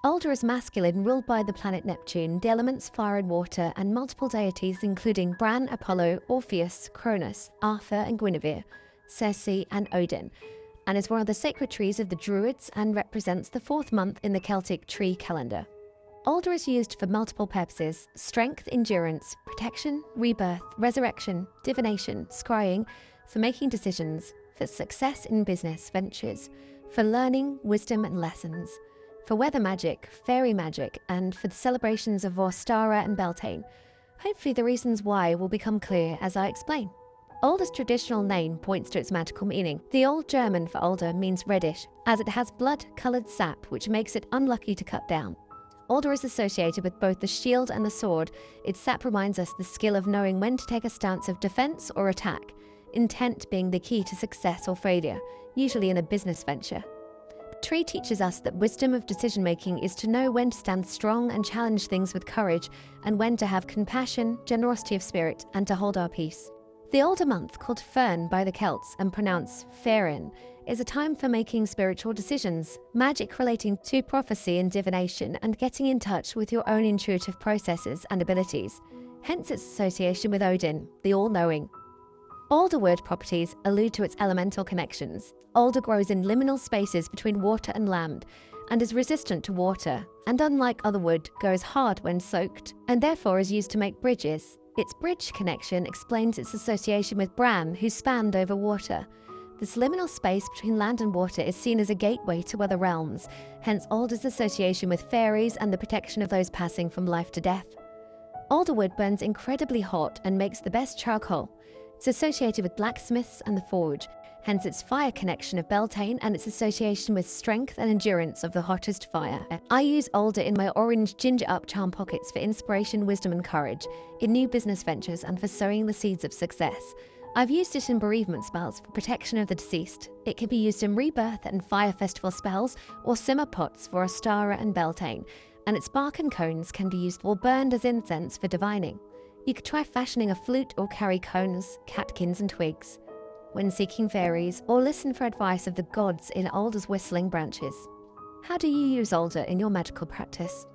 Alder is masculine, ruled by the planet Neptune, the elements fire and water, and multiple deities including Bran, Apollo, Orpheus, Cronus, Arthur and Guinevere, Circe and Odin, and is one of the sacred trees of the Druids and represents the fourth month in the Celtic tree calendar. Alder is used for multiple purposes: strength, endurance, protection, rebirth, resurrection, divination, scrying, for making decisions, for success in business ventures, for learning, wisdom and lessons, for weather magic, fairy magic, and for the celebrations of Vorstara and Beltane. Hopefully the reasons why will become clear as I explain. Alder's traditional name points to its magical meaning. The Old German for alder means reddish, as it has blood-coloured sap which makes it unlucky to cut down. Alder is associated with both the shield and the sword. Its sap reminds us the skill of knowing when to take a stance of defence or attack, intent being the key to success or failure, usually in a business venture. The tree teaches us that wisdom of decision-making is to know when to stand strong and challenge things with courage, and when to have compassion, generosity of spirit, and to hold our peace. The older month, called Fern by the Celts and pronounced Ferin, is a time for making spiritual decisions, magic relating to prophecy and divination, and getting in touch with your own intuitive processes and abilities, hence its association with Odin, the all-knowing. Alderwood properties allude to its elemental connections. Alder grows in liminal spaces between water and land, and is resistant to water, and unlike other wood, goes hard when soaked, and therefore is used to make bridges. Its bridge connection explains its association with Bran, who spanned over water. This liminal space between land and water is seen as a gateway to other realms, hence Alder's association with fairies and the protection of those passing from life to death. Alderwood burns incredibly hot and makes the best charcoal. It's associated with blacksmiths and the forge, hence its fire connection of Beltane and its association with strength and endurance of the hottest fire. I use alder in my orange ginger up charm pockets for inspiration, wisdom and courage, in new business ventures and for sowing the seeds of success. I've used it in bereavement spells for protection of the deceased. It can be used in rebirth and fire festival spells or simmer pots for Ostara and Beltane, and its bark and cones can be used or burned as incense for divining. You could try fashioning a flute or carry cones, catkins and twigs when seeking fairies, or listen for advice of the gods in Alder's whistling branches. How do you use alder in your magical practice?